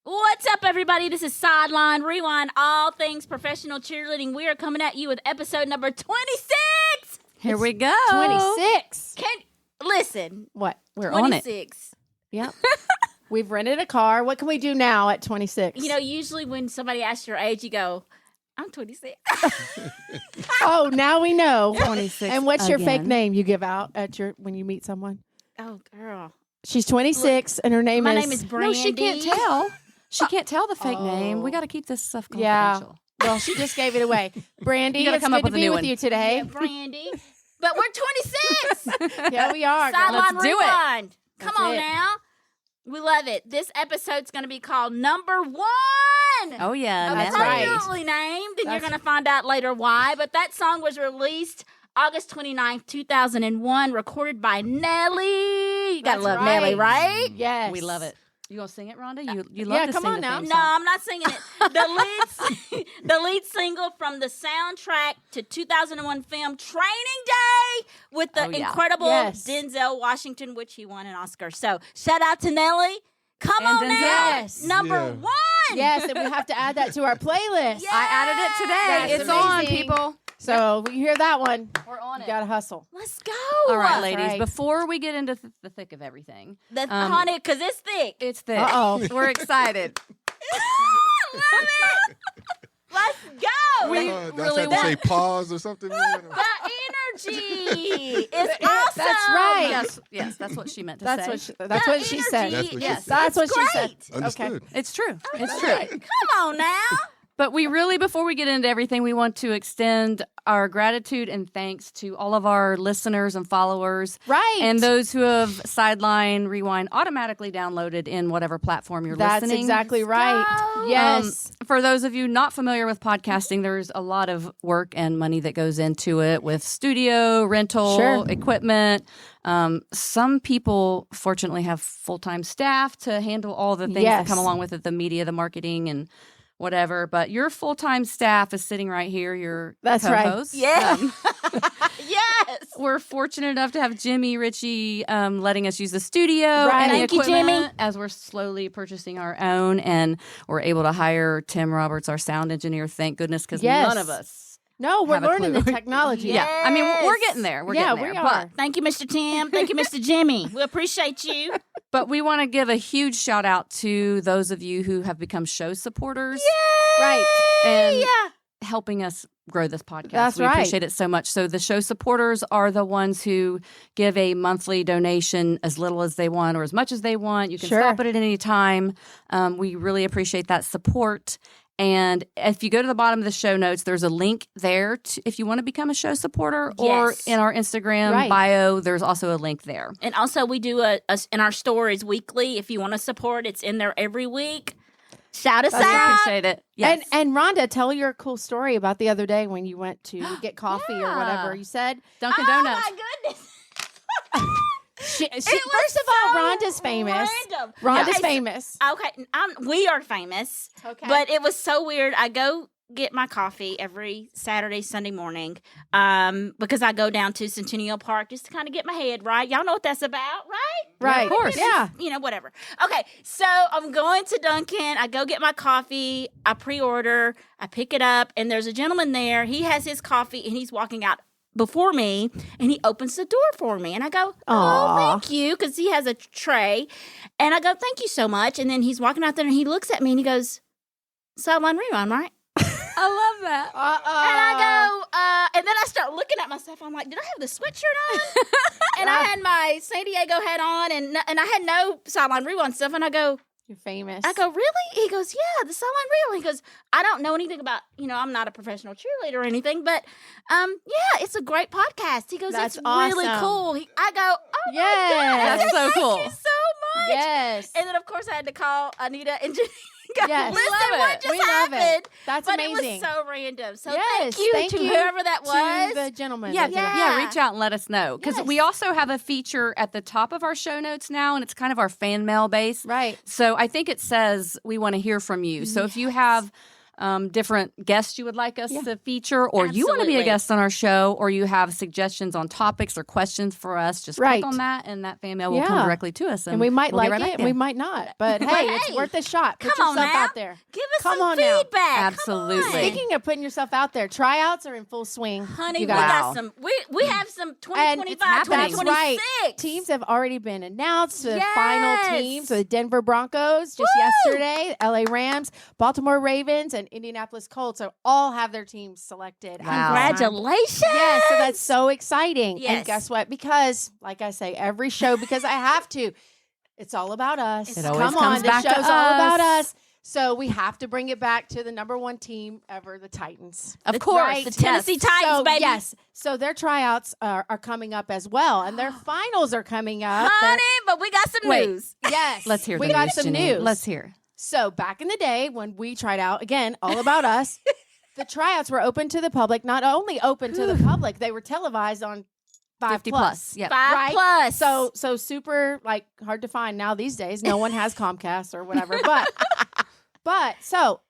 What's up, everybody? This is Sideline Rewind, all things professional cheerleading. We are coming at you with episode number 26. Here we go. 26. Listen. What? We're on it. 26. Yep. We've rented a car. What can we do now at 26? You know, usually when somebody asks your age, you go, I'm 26. Oh, now we know. 26. And what's your fake again. name you give out at when you meet someone? Oh, girl. She's 26 and her name My is... name is Brandy. No, she can't tell. She can't tell the fake name. We got to keep this stuff confidential. Well, she just gave it away. Brandy, You gotta it's come good up to with a be new with one. you today. Yeah, Brandy. But we're 26. Yeah, we are. girl. Sideline Let's do it. Rewind. Come That's on it. now. We love it. This episode's going to be called Number One. Oh, yeah. That's Nelly. right. Appropriately named, and you're That's- going to find out later why. But that song was released August 29th, 2001, recorded by Nelly. You got to That's love right. Nelly, right? Yes. We love it. You gonna sing it, Rhonda? You love Yeah, to come sing on the now. theme No, song. I'm not singing it. The lead single from the soundtrack to 2001 film Training Day with the Oh, yeah. incredible Yes. Denzel Washington, which he won an Oscar. So shout out to Nelly. Come And on Denzel. now. Yes. Number Yeah. one. Yes, and we have to add that to our playlist. Yeah. I added it today. That's It's on, amazing. people. So when you hear that one, We're on you got to hustle. Let's go. All right, That's ladies. right. Before we get into the thick of everything, That's Um, on it because it's thick. it's thick. Uh-oh. We're excited. Love it. Let's go. We I really have to say pause or something. The energy is awesome. That's right. Yes, that's what she meant to That's say. what what she said. That's what she yes, said. That's what it's she said. great. Understood. It's true. It's Good. true. Come on now. But we really, before we get into everything, we want to extend our gratitude and thanks to all of our listeners and followers Right. and those who have Sideline Rewind automatically downloaded in whatever platform you're That's listening. exactly right. go. Yes. For those of you not familiar with podcasting, there's a lot of work and money that goes into it with studio, rental, Sure. equipment. Some people, fortunately, have full-time staff to handle all the things Yes. that come along with it, the media, the marketing, and whatever. But your full-time staff is sitting right here, your That's right. co-hosts. Yeah. Yes. We're fortunate enough to have Jimmy Ritchie letting us use the studio Right. and the Thank you, equipment Jimmy. as we're slowly purchasing our own, and we're able to hire Tim Roberts, our sound engineer. Thank goodness, because Yes. none of us. No, we're have a learning the clue. technology. Yeah. I mean, we're getting there. We're Yeah, getting there. we are. Thank you, Mr. Tim. Thank you, Mr. Jimmy. We appreciate you. But we want to give a huge shout out to those of you who have become show supporters Right. and Yeah. helping us grow this podcast. That's we right. appreciate it so much. So the show supporters are the ones who give a monthly donation as little as they want or as much as they want. You can Sure. stop it at any time. We really appreciate that support. And if you go to the bottom of the show notes, there's a link there if you want to become a show supporter, or Yes. in our Instagram Right. bio, there's also a link there. And also, we do a in our stories weekly. If you want to support, it's in there every week. Shout us We out. appreciate it. Yes. And Rhonda, tell your cool story about the other day when you went to get coffee or Yeah. whatever you said. Dunkin' Oh Donuts. my goodness! First It was of all, so Rhonda's famous. random. Rhonda's Okay, so- famous. Okay, we are famous. Okay. But it was so weird. I go get my coffee every Saturday, Sunday morning, because I go down to Centennial Park just to kind of get my head right. Y'all know what that's about, right? right. of course. Yeah. You know, whatever. Okay, so I'm going to Dunkin'. I go get my coffee. I pre-order. I pick it up, and there's a gentleman there. He has his coffee, and he's walking out before me, and he opens the door for me. And I go, oh, Aw. thank you, because he has a tray. And I go, thank you so much. And then he's walking out there, and he looks at me, and he goes, Sideline Rewind, right? I love that. And I go, and then I start looking at myself. I'm like, did I have the sweatshirt on? And I had my San Diego hat on, and I had no Sideline Rewind stuff. And I go, You're famous. I go, really? He goes, yeah, the Sideline Rewind. He goes, I don't know anything about, I'm not a professional cheerleader or anything, but yeah, it's a great podcast. He goes, That's it's really awesome. cool. I go, oh Yes. my goodness, That's so thank cool. you so much. Yes. And then, of course, I had to call Anita and Jeanine. Go, Yes. listen, Love what it. just We love it. happened? That's But amazing. it was so random. So Yes, thank you to whoever that was. To the gentleman. Yeah, that did it. Yeah. reach out and let us know. Because Yes. we also have a feature at the top of our show notes now, and it's kind of our fan mail base. Right. So I think it says we want to hear from you. So if you have different guests you would like us to feature, or you want to be a Absolutely. guest on our show, or you have suggestions on topics or questions for us, just click on that, and that fan mail will come directly to us. And we might we'll get like right it, back and we there. might not. But hey, it's worth a shot. Put Come on yourself now. out there. Give us Come some on now. feedback. Absolutely. Come on. Speaking of putting yourself out there, tryouts are in full swing. Honey, you we guys. got some. We have some 2025, That's 2026. right. Teams have already been announced. The Yes. final teams are the Denver Broncos just yesterday, LA Rams, Baltimore Ravens, and Indianapolis Colts. So all have their teams selected. Wow. Congratulations. Yeah, so that's so exciting. Yes. And guess what? Because, like I say, every show, because I have to, it's all about us. It always Come comes on, back this to show's all about us. us. So we have to bring it back to the number one team ever, the Titans. Of course. Right. The Tennessee Yes. Titans, So, baby. yes. So their tryouts are coming up as well, and their finals are coming up. Honey, but we got some Wait. news. Yes. Let's hear We the got news, some Jeanine. news. Let's hear. So back in the day when we tried out, again, all about us, the tryouts were open to the public. Not only open to the public, they were televised on 50 plus. Yep. 5 Right? plus. So super like hard to find now these days. No one has Comcast or whatever. But so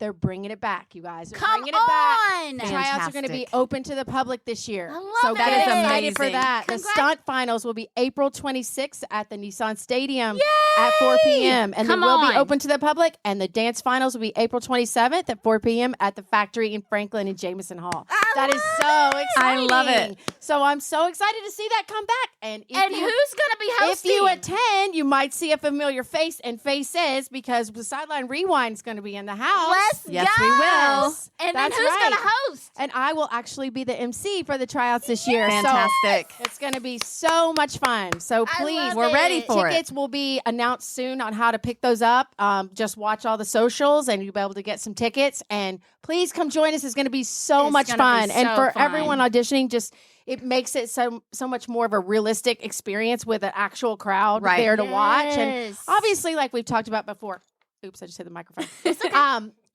they're bringing it back, you guys. They're come bringing it back. on. The tryouts are going to be Fantastic. open to the public this year. I love so it. get That is excited for amazing. that. The Congrats. stunt finals will be April 26th at the Nissan Stadium at 4 p.m. And Come they will be on. open to the public. And the dance finals will be April 27th at 4 p.m. at the factory in Franklin and Jameson Hall. That is so exciting. I love it. So I'm so excited to see that come back. And if And you, who's going to be if hosting? you attend, you might see a familiar face and faces because the Sideline Rewind is going to be in the house. Let's Yes, go. we will. And That's then who's going to right. host? And I will actually be the MC for the tryouts this year. Fantastic. So it's going to be so much fun. So I please, love We're ready it. for tickets will be announced soon on how to pick those up. Just watch all the socials and you'll be able to get some tickets. And please come join us. It's going to be so It's much gonna fun. be And so for fun. everyone auditioning, just it makes it so much more of a realistic experience with an actual crowd Right. there to watch. And Yes. obviously, like we've talked about before. Oops, I just hit the microphone.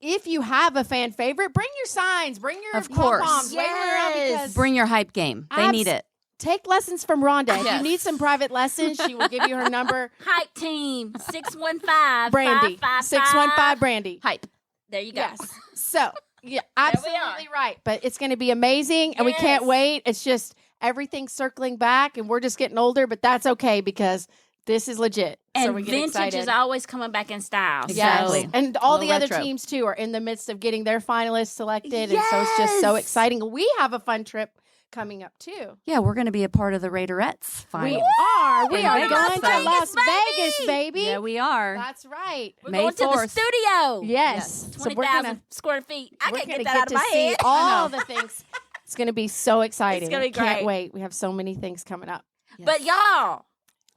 If you have a fan favorite, bring your signs, bring your Of course. pom-poms, wave them around Yes. because Bring your hype game. They need it. take lessons from Rhonda. If Yes. you need some private lessons, she will give you her number. Hype team 615 Brandy, 615 Brandy. Hype. There you go. Yes. So, yeah, we are. absolutely right. But it's going to be amazing, and we can't Yes. wait. It's just everything's circling back, and we're just getting older, but that's okay because this is legit. So And we get vintage excited. is always coming back in style. Exactly. So, And all the little other retro. teams, too, are in the midst of getting their finalists selected. And so it's just so Yes. exciting. We have a fun trip coming up, too. Yeah, we're going to be a part of the Raiderettes We finals. are. We In are Vegas. going to Vegas, Las Vegas, baby. Yeah, we are. That's right. we're May going to the 4th. studio. Yes. So we're 20,000 gonna square feet. I we're can't gonna get that out to of my see head. all the things. It's going to be so exciting. gonna be Can't great. wait. We have so many things coming up. But y'all,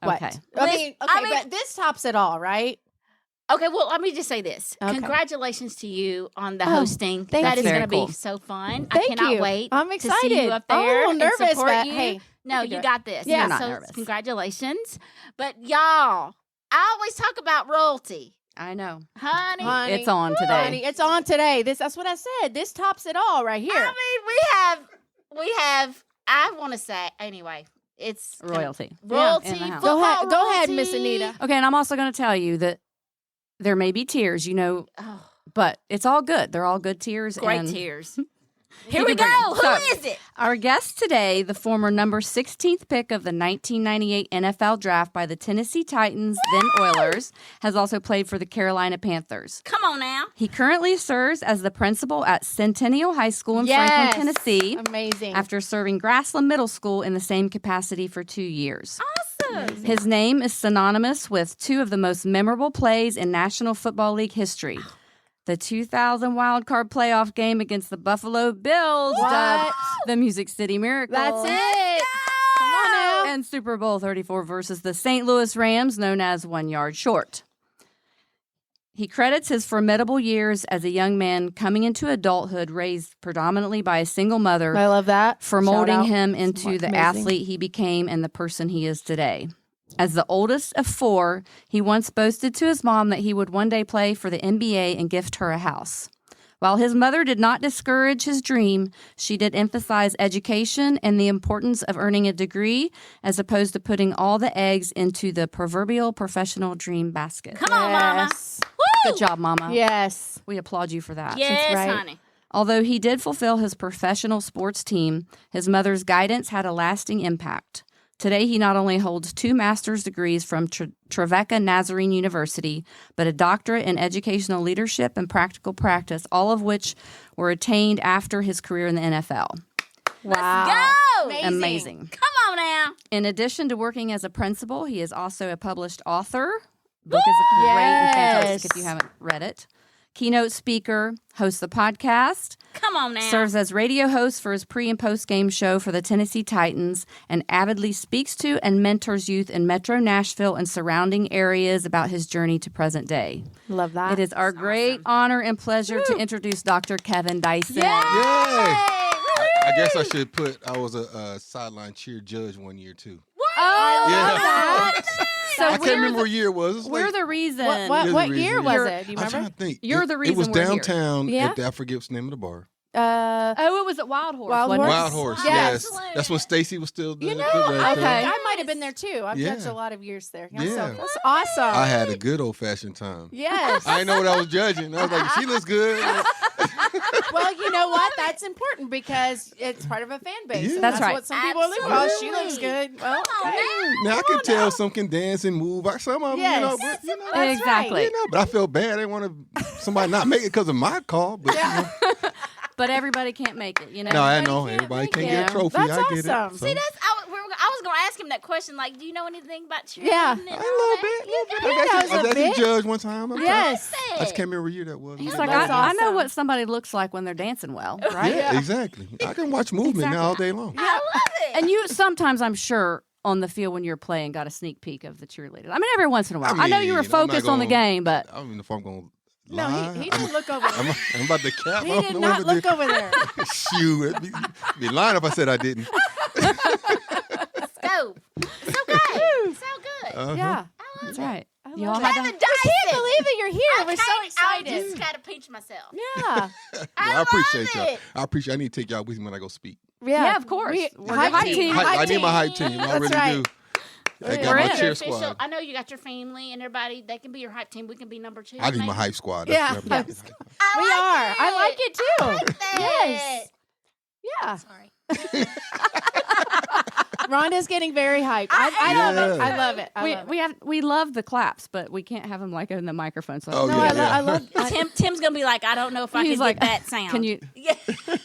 What? Okay. I mean, but this tops it all, right? okay, well, let me just say this. Okay. Congratulations to you on the Oh, hosting. thank That you. is going Very to be cool. so fun. Thank I cannot you. wait I'm to excited. see you up I'm a there little and nervous, support but you. hey, No, we can do you it. got this. Yeah. You're not so nervous. congratulations. But y'all, I always talk about royalty. I know. Honey, Honey, It's on today. honey, it's on today. That's what I said. This tops it all right here. I mean, we have, I want to say, anyway, it's Royalty. royalty. in the house. football Go ahead, royalty. Miss Anita. Okay, and I'm also going to tell you that there may be tears, Oh, but it's all good. They're all good tears. great and tears. Here we can bring go. 'em. Who So- is it? Our guest today, the former number 16th pick of the 1998 NFL draft by the Tennessee Titans, then Oilers, has also played for the Carolina Panthers. Come on now. He currently serves as the principal at Centennial High School in Yes. Franklin, Tennessee, Amazing. after serving Grassland Middle School in the same capacity for 2 years. Awesome. His name is synonymous with two of the most memorable plays in National Football League history. The 2000 wild card playoff game against the Buffalo Bills, What? dubbed the Music City Miracle. That's it. Come on now. And Super Bowl 34 versus the St. Louis Rams, known as 1 Yard Short. He credits his formidable years as a young man coming into adulthood, raised predominantly by a single mother, I love that. for Shout molding out. him into the Amazing. athlete he became and the person he is today. As the oldest of 4, he once boasted to his mom that he would one day play for the NBA and gift her a house. While his mother did not discourage his dream, she did emphasize education and the importance of earning a degree as opposed to putting all the eggs into the proverbial professional dream basket. Come on, mama. Yes. Good job, Mama. Yes. We applaud you for that. Yes, right. honey. Although he did fulfill his professional sports team, his mother's guidance had a lasting impact. Today, he not only holds 2 master's degrees from Trevecca Nazarene University, but a doctorate in educational leadership and practical practice, all of which were attained after his career in the NFL. Wow. Go! Amazing. Come on now. In addition to working as a principal, he is also a published author. Book is great and fantastic if you haven't read it. Keynote speaker, hosts the podcast, Come on now. serves as radio host for his pre- and post-game show for the Tennessee Titans, and avidly speaks to and mentors youth in Metro Nashville and surrounding areas about his journey to present day. Love that. It is our great honor and pleasure to introduce Dr. Kevin Dyson. Yay! I guess I should I was a sideline cheer judge one year too. Oh, Yeah. I love that. So I can't remember what year it was. It was We're like- the reason. What You're the year reason. was it? Do you I'm remember? trying to think. You're the It was reason we're here. downtown. Yeah. I forget what's the name of the bar. Oh, it was at Wild Horse. Wild wasn't it? Horse? Wild Horse. Yes. Yes, that's when Stacy was still the, You know, the I, red Okay. I might have been there too. I've Yeah. judged a lot of years there. Yeah. So that's awesome. I had a good old fashioned time. Yes. I didn't know what I was judging. I was like, she looks good. Well, you know what? That's important because it's part of a fan base. Yeah. And That's right. what some people look. Oh, she Absolutely. looks good. Well, Come on okay. now. Now I can tell some can dance and move. Some of them, Yes. but, you know, That's Exactly. right. you know, but I felt bad. I didn't want to somebody not make it because of my call. But Yeah. But everybody can't make it, you know? no, I Everybody know can't everybody make can't it. get a trophy. That's I get awesome. it. See, I was going to ask him that question. Like, do you know anything about cheerleading? Yeah. and A all little that? bit. You I do? knows was a actually bit. judged one time. I'm Yes. I just can't remember what year that was. He's Yeah, like, that's I know awesome. what somebody looks like when they're dancing well, right? Yeah, exactly. I can watch movement now all day long. I love it. And you sometimes, I'm sure, on the field when you're playing, got a sneak peek of the cheerleaders. I mean, every once in a while. I know you were mean, I'm not focused on the gonna- game, but I don't even know if I'm going to No, lie. he didn't look over there. I'm about to cap. He I don't did know not what look to over there. do. Shoot. It'd be lying if I said I didn't. Let's go. So good. So good. Uh-huh. Yeah. that's right. I You love all it. had Kevin to. Dyson. I can't believe that you're here. We're so I excited. just got to pinch myself. Yeah. I appreciate love y'all. it. I appreciate. I need to take y'all with me when I go speak. Yeah, of course. We're Hype the hype team. team. I need my hype team. I That's really right. do. I We're got my in. Your cheer official- squad. I know you got your family and everybody. They can be your hype team. We can be number 2. I need my maybe. hype squad. Yeah. That's Hype We are. I like it too. Yes. Yeah. Sorry. Rhonda's getting very hyped. I love it. Yeah. I love it. I love it. We love the claps, but we can't have them like in the microphone. So Oh, No, yeah. I love Tim's gonna be like, I don't know if I He's can like, get that sound. Can you? Yeah.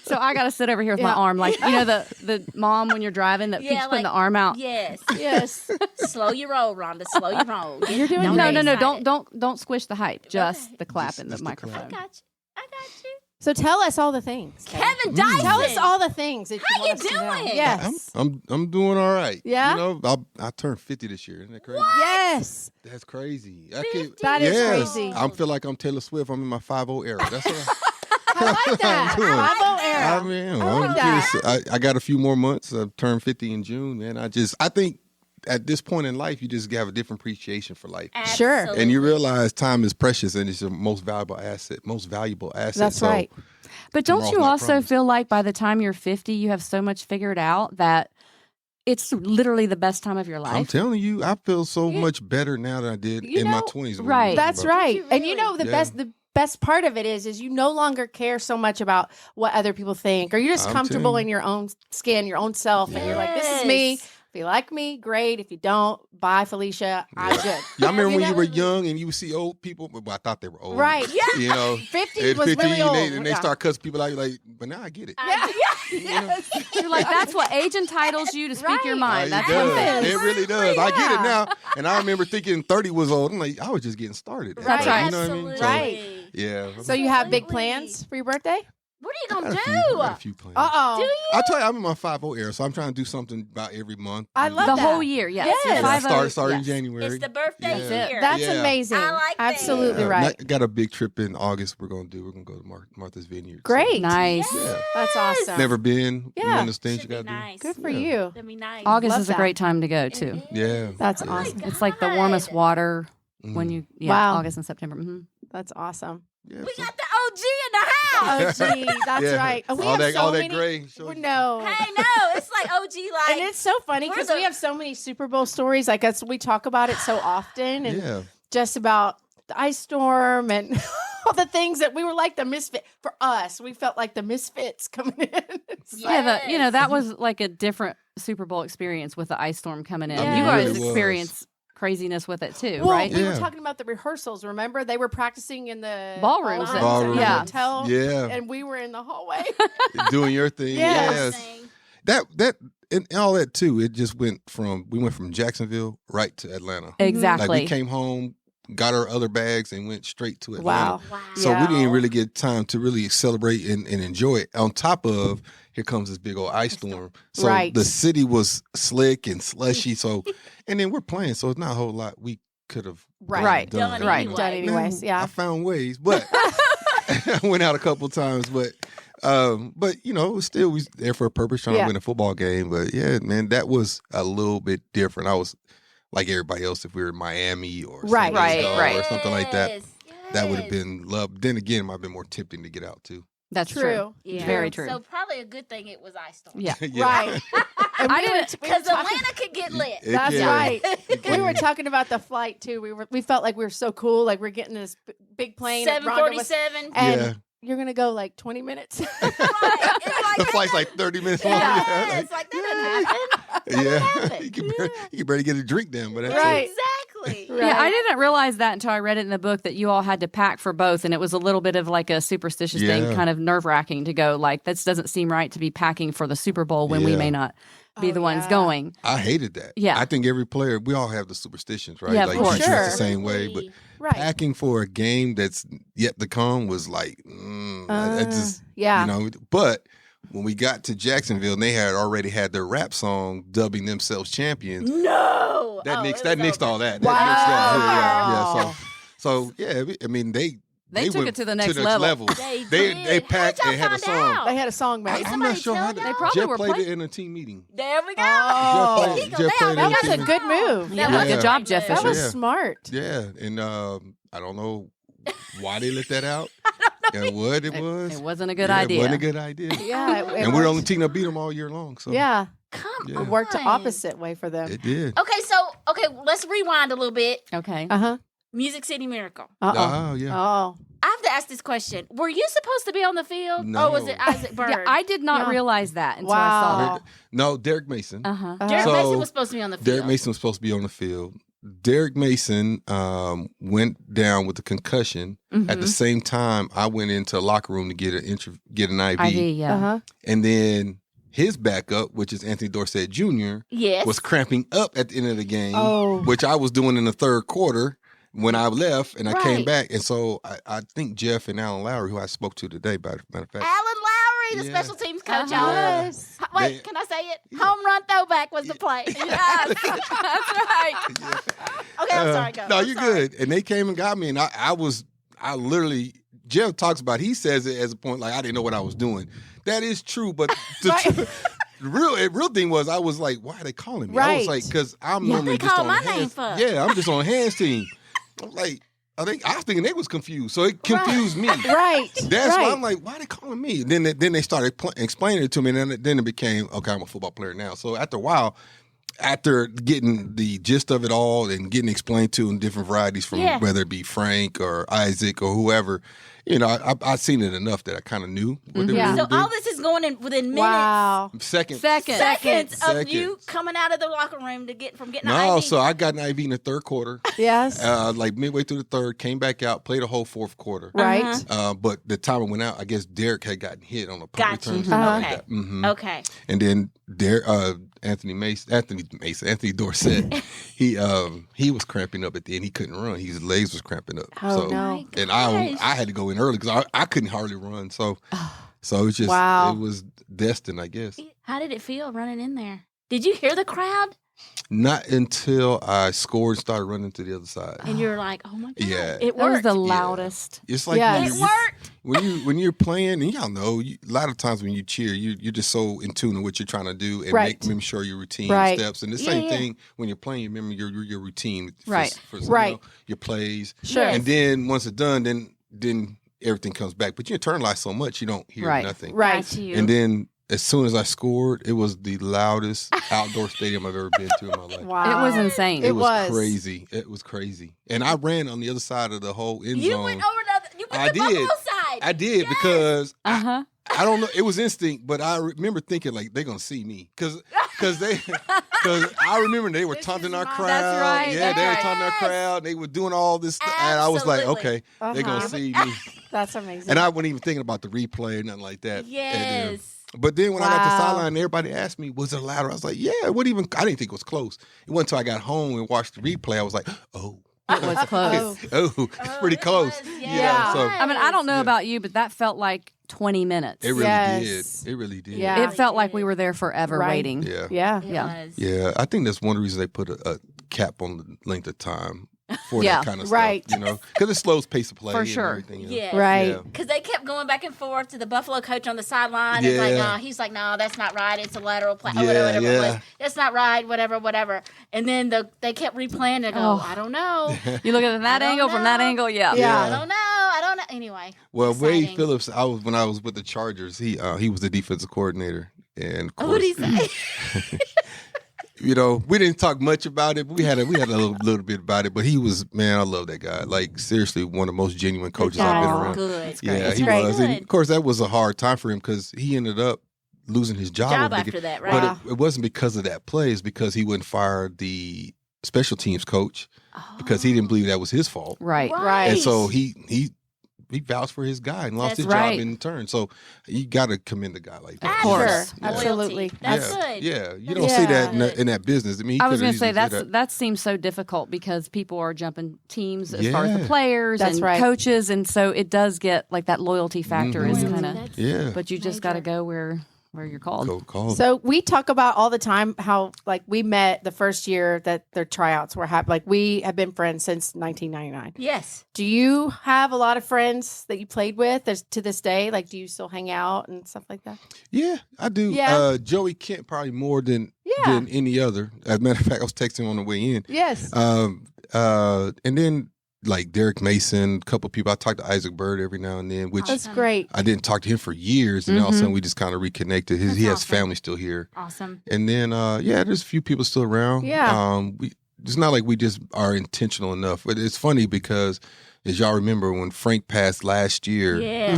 So I got to sit over here with my Yeah. arm, like you know the mom when you're driving that Yeah, keeps putting like- the arm out. Yes. Yes. Slow your roll, Rhonda. Slow your roll. You're doing Don't great. get No, excited. don't squish the hype. Just the clap Just- in the just the clap. I microphone. got you. I got you. So tell us all the things. Kevin Dyson. Tell us all the things. That How want you us to know. doing? Yes. I'm doing all right. Yeah? You know, I turned 50 this year. Isn't that crazy? Yes. That's crazy. I 50. That is yes. crazy. I feel like I'm Taylor Swift. I'm in my 5-0 era. That's what I like that. I'm doing. 5-0 era. I mean, I like that. I got a few more months. I've turned 50 in June, man. I think at this point in life, you just have a different appreciation for life. Sure. Absolutely. And you realize time is precious and it's your most valuable asset. That's So, right. But don't Tomorrow's you not also promised. feel like by the time you're 50, you have so much figured out that it's literally the best time of your I'm life? telling you, I feel so You- much better now than I did You in my know, 20s. right. That's right. you And you know really? the Yeah. best part of it is you no longer care so much about what other people think, or you're just I'm comfortable telling in your own skin, your own self, and you're like, this is me. Yes. If you like me, great. If you don't, bye, Felicia. I'm Yeah. good. Y'all remember when know? you were young and you would see old people? Well, I thought they were old. Right. Yeah. You know, 50 at was 50 really old. and they Yeah. start cussing people out. You're like, but now I get it. You're like, that's what age entitles you to speak your Right. mind. That's it what does. it is. It really does. I get it Yeah. now. And I remember thinking 30 was old. I'm like, I was just getting started. That's You right. know what I mean? So, Right. yeah. So you have big Absolutely. plans for your birthday? What are you I gonna got do? a few plans. Uh-oh. Do you? I'll tell you, I'm in my 5-0 era, so I'm trying to do something about every month. I And- love The that. whole year, yes. Yes. Your Yeah, 5-0, start in yes. January. It's the birthday Yeah. year. That's Yeah. amazing. I like that. Absolutely Yeah. right. I got a big trip in August we're going to do. We're going to go to Martha's Vineyard. So, Great. Nice. yeah. That's awesome. Never been. Yeah. One of those things you Should be got to nice. Good for Yeah. you. That'd be nice. August Love is a that. great time to go, too. do. Yeah. That's Yeah. awesome. It's like the God. warmest water Mm. when you, Wow. August and September. Mm-hmm. That's awesome. Yeah, We so- got the OG in the house. Oh, gee, that's Yeah. right. And we all have that, so all many. that gray. So- No. Hey, no, it's like OG, like And it's so funny because We're we the- have so many Super Bowl stories. Like us, we talk about it so often, and Yeah. just about the ice storm and all the things that we were like the misfit for us. We felt like the misfits coming in. Yeah, that was like a different Super Bowl experience with the ice storm coming in. I mean, You it guys really was. experienced craziness with it too, Well, right? we were Yeah. talking about the rehearsals. Remember, they were practicing in the Ballrooms. at Ballrooms. the Yeah. hotel, Yeah. and we were in the hallway. Doing your thing. Yes. Yes. That and all that too. It just we went from Jacksonville right to Atlanta. Exactly. Like we came home, got our other bags, and went straight to Atlanta. Wow. Wow. So Yeah. we didn't really get time to really celebrate and enjoy it. On top of, here comes this big old ice storm. So Right. the city was slick and slushy. So, and then we're playing, so it's not a whole lot we could have Right. done. Done Right. anyway. Done anyways. I Yeah. found ways, but I went out a couple times, but it was still, we was there for a purpose, trying Yeah. to win a football game. But yeah, man, that was a little bit different. I was like everybody else. If we were in Miami or Right. San Diego Right. or something like that, Yes, that would have yes. been love. Then again, it might have been more tempting to get out too. That's true. True. Yeah. Very true. So probably a good thing it was ice storm. Yeah. Yeah. Right. And I we were- didn't- we were Because talking- Atlanta could get lit. It That's can. right. It We were can. talking about the flight too. We felt like we were so cool. Like we're getting this big plane. and Rhonda was- 747. And Yeah. you're gonna go like 20 minutes. Right. It's like The flight's like 30 minutes long. Yeah, it's like that doesn't happen. Yeah, happen. you can barely get a drink down, but that's Right. Exactly. Right. Yeah, I didn't realize that until I read it in the book that you all had to pack for both, and it was a little bit of like a superstitious thing, Yeah. kind of nerve wracking to go like this doesn't seem right to be packing for the Super Bowl when we Yeah. may not be Oh, the ones yeah. going. I hated that. Yeah. I think every player, we all have the superstitions, right? Yeah, of like course. you treat it the Sure. same way, but Right. packing for a game that's yet to come was like, I just, yeah. But when we got to Jacksonville and they had already had their rap song dubbing themselves champions, No. that Oh, nixed it was that nixed over. all that. Wow. That nixed that. Yeah. So yeah, I mean they They took went it to the next level. They They did. packed How'd and y'all had a find song. out? They had a song, man. Did I'm somebody not sure tell how y'all? They probably Jeff were played play- it in a team meeting. There we go. Oh. Jeff played- Now, Jeff played that it That's in a a good move. Yeah, Yeah. good job, Jeff That Fisher. was Yeah. smart. Yeah, and I don't know why they let that out. And what it was. It wasn't a good Yeah, idea. It wasn't a good idea. Yeah. it And we're the worked. only team that beat them all year long. So Yeah. Come Yeah. It worked the on. opposite way for them. it did. Okay, let's rewind a little bit. Okay. Uh-huh. Music City Miracle. Uh-oh. Oh yeah. Oh. I have to ask this question. Were you supposed to be on the field? No. Or was it Isaac Bird? Yeah, I did not Yeah. realize that until I saw Wow. that. No, Derek Mason. Uh-huh. Derek So, Mason was supposed to be on the field. Derek Mason was supposed to be on the field. Derek Mason went down with a concussion. At the same time, I went into a locker room to get an IV. IV, yeah. Uh-huh. And then his backup, which is Anthony Dorsett Jr., Yes. was cramping up at the end of the game, Oh. which I was doing in the third quarter when I left, and I came Right. back. And so I think Jeff and Alan Lowry, who I spoke to today, by the matter of fact. Alan Lowry, the Yeah. special teams coach. Uh-huh. y'all. Yes. Wait, They- can I say it? Yeah. Home run throwback was the play. Yes, that's right. Okay, I'm sorry. Go. No, I'm you're sorry. good. And they came and got me, and I literally, Jeff talks about, he says it as a point like I didn't know what I was doing. That is true, but the real thing was I was like, why are they calling me? I was Right. like, because I'm Yeah, normally they just call on my the name hands. for. Yeah, I'm just on the hands team. I was like, I was thinking they was confused, so it confused me. Right. That's right. why I'm like, why are they calling me? Then they started explaining it to me, and then it became, okay, I'm a football player now. So after a while, after getting the gist of it all and getting explained to in different varieties from Yeah. whether it be Frank or Isaac or whoever, I've seen it enough that I kind of knew what they Yeah. were So going all this is going in within minutes. Wow. Seconds. Seconds of Seconds. you coming out of the locker room to get from getting No, an IV. so I got an IV in the third quarter, Yes. like midway through the third, came back out, played a whole fourth quarter. Right. Uh-huh. But the time it went out, I guess Derek had gotten hit on a punt Gotcha. return, something like Okay. that. Mhm. Okay. And then Anthony Dorsett, he was cramping up at the end. He couldn't run. His legs was cramping up. Oh, so, no. And Gosh. I had to go in early because I couldn't hardly run. So it's just Wow. it was destined, I guess. How did it feel running in there? Did you hear the crowd? Not until I scored and started running to the other side. And you're like, oh my God. Yeah. It That was worked. the loudest. It's like Yes. when It you- worked. when you're playing, and y'all know, a lot of times when you cheer, you're just so in tune with what you're trying to do and Right. make sure your routine Right. steps. And the Yeah, same yeah. thing when you're playing, you remember your routine, Right. For Right. your plays, Sure. Yes. and then once it's done, then everything comes back. But you internalize so much, you don't hear Right. nothing. Right. Got you. And then as soon as I scored, it was the loudest outdoor stadium I've ever been to in my life. Wow. It was insane. It was. was crazy. It was crazy. And I ran on the other side of the whole end You zone. went over you went I to did. Buffalo side. I did because Uh-huh. I don't know. It was instinct, but I remember thinking like they're gonna see me because I remember they were This taunting is our my- crowd. That's right. Yeah, they were Yes. taunting our crowd. They were doing all this stuff, and I was like, Absolutely. okay, they're gonna see me. That's amazing. And I wasn't even thinking about the replay or nothing like that. Yes. But then when I got to the Wow. sideline, everybody asked me, "Was it louder?" I was like, "Yeah." What even? I didn't think it was close. It wasn't until I got home and watched the replay. I was like, "Oh, It was close. it's pretty it close." was, yeah. So I mean, I don't know Yeah. about you, but that felt like 20 minutes. it really Yes. did. It really did. Yeah. It felt like we were there forever Right. waiting. Yeah. yeah. It Yeah. was. Yeah, I think that's one of the reasons they put a cap on the length of time for Yeah, that kind of right. stuff. You know, because it slows pace of play For and sure. everything. You know? Yes. Right. Yeah. Because they kept going back and forth to the Buffalo coach on the sideline. It's like, Yeah. he's like, no, that's not right. It's a lateral play. Yeah, whatever it yeah. was. That's not right. Whatever. And then they kept replaying and go, Oh. I don't know. You look at that I don't angle from that know. angle, yeah. Yeah. I don't know. Anyway. Well, Wade exciting. Phillips, when I was with the Chargers, he was the defensive coordinator, and of course, What did he say? you know, we didn't talk much about it, but we had a little bit about it. But he was, man, I love that guy. Like seriously, one of the most genuine coaches I've been guy. around. Good. Yeah, It's he great. was. And Good. of course, that was a hard time for him because he ended up losing his job, Job over the- after that, right? But Wow. it wasn't because of that play. It's because he wouldn't fire the special teams coach because he didn't believe that was his fault. Right. Right. And so he vouched for his guy and lost That's his right. job in turn. So you got to commend the guy like that. Of course. Sure. Yeah. Absolutely. That's yeah. good. Yeah, you That's don't see that good. in that business. I mean, he I was could going to say easily that seems so difficult because people are jumping teams as far as the Yeah. players That's and right. coaches, and so it does get like that loyalty factor is Mhm. kind of. That's Yeah. But you just got to go where you're called. Call. So we talk about all the time how like we met the first year that their tryouts were happening. Like we have been friends since 1999. Yes. Do you have a lot of friends that you played with to this day? Like, do you still hang out and stuff like that? Yeah, I do. Yeah. Joey Kent probably more than Yeah. any other. As a matter of fact, I was texting him on the way in. Yes. And then like Derek Mason, a couple people. I talk to Isaac Bird every now and then, which That's great. I didn't talk to him for years, and then all of a Mhm. sudden we just kind of reconnected. He That's has awesome. family still here, Awesome. and then there's a few people still around. Yeah. It's not like we just are intentional enough, but it's funny because as y'all remember when Frank passed last year, Yes.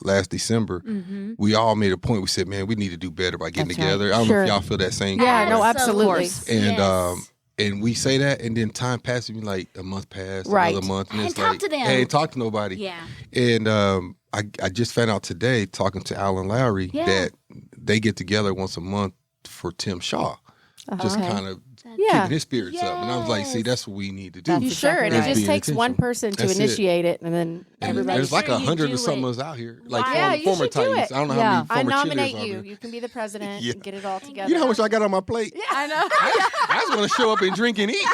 last December, Mm-hmm. we all made a point. We said, man, we need to do better by getting That's right. together. I don't know Sure. if y'all feel that same. Yeah, way. no, absolutely. And and we say that, and then time passes. We like a month passed, Right. another month, and I it's ain't talked like, to them. I ain't talked to nobody. Yeah. And I just found out today, talking to Alan Lowry, Yeah. that they get together once a month for Tim Shaw, just Okay. kind of Yeah. keeping his spirits up. And I was like, see, Yes. that's what we need to do. That's You sure? And exactly it right. just Be takes one intentional. person to That's it. initiate it, and then And everybody. There's like sure you 100 do or something it. of us out here, like Right. Yeah, you former should do Titans. it. I don't know Yeah. how I many former nominate cheerleaders are you. there. You can be the president Yeah. and get it all together. You know how much I got on my plate? I know. I just want to show up and drink and eat.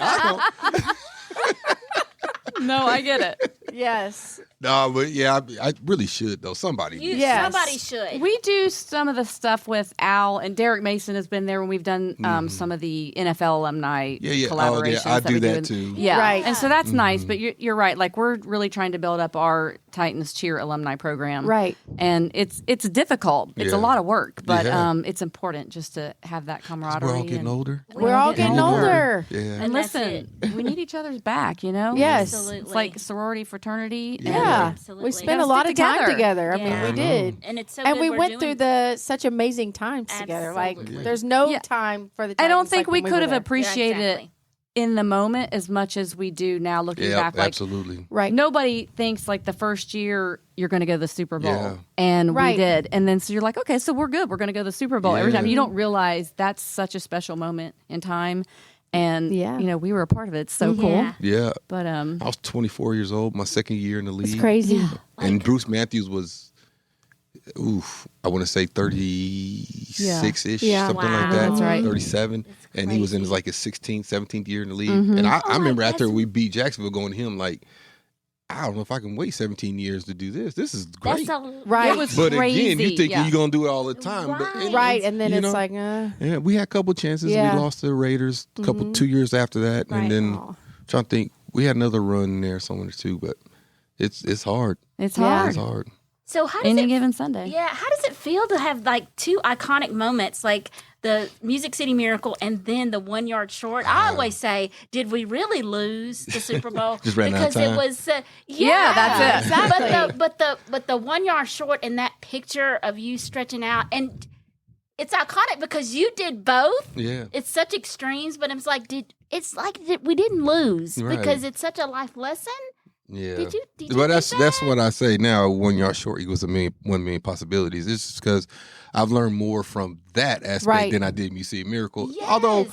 No, I get it. Yes. No, but yeah, I really should though. Somebody. Yes. Somebody should. We do some of the stuff with Al, and Derek Mason has been there when we've done some of the NFL alumni Yeah. Oh, collaborations. yeah. I do we that and- too. Yeah, Right. and so that's nice. But you're right. Like we're really trying to build up our Titans Cheer alumni program, Right. And it's difficult. It's a Yeah. lot of work, but Yeah. it's important just to have that camaraderie. We're all getting and, older. We're all getting older. Yeah. And And that's listen, we need each other's back. You know. Yes. Absolutely. It's like sorority, fraternity. Yeah. Yeah. Absolutely. We spent Gotta a lot stick of time together. together. I Yeah. mean, I we know. did. And it's so And good we we're went doing through such amazing times together. Like, Absolutely. there's no Yeah. time for the I don't Titans think like we when could were have there. appreciated Yeah, it in the moment as much as we do now looking Yeah, back. Like absolutely. Right. nobody thinks like the first year you're going to go to the Super Bowl. Yeah. And Right. we did. And then so you're like, okay, so we're good. We're going to go to the Super Bowl every Yeah. time. You don't realize that's such a special moment in time. And, Yeah. you know, we were a part of it. It's so cool. Yeah. Yeah. But, I was 24 years old, my second year in the league. It's crazy. yeah. And Bruce Matthews was, I want to say 36-ish, Yeah. something Wow. like that. That's right. 37. That's And he was in crazy. like his 16th, 17th year in the league. Mhm. And I Oh, remember like, after that's- we beat Jacksonville going to him, like, I don't know if I can wait 17 years to do this. This is great. That's a Right. It was But crazy. again, you think yeah. you're going to do it all the time. But Right. Right. And then you it's know, like, yeah, we had a couple chances. Yeah. We lost to the Raiders a couple Mhm. 2 years after that. Right. And then oh. trying to think, we had another run in there somewhere too, but it's hard. It's Yeah. hard. It's hard. So how does Any it given Sunday. Yeah, how does it feel to have like two iconic moments, like the Music City Miracle and then the 1 yard short? I always say, did we really lose the Super Bowl? Just ran out of because it time. was that's it. Exactly. But the 1 yard short and that picture of you stretching out, and it's iconic because you did both. Yeah. It's such extremes, but it's like we didn't lose Right. because it's such a life lesson. Yeah. Did you But think that's that? what I say now. 1 yard short equals 1 million possibilities. It's just because I've learned more from that aspect Right. than I did Music Miracle. Yes. Although,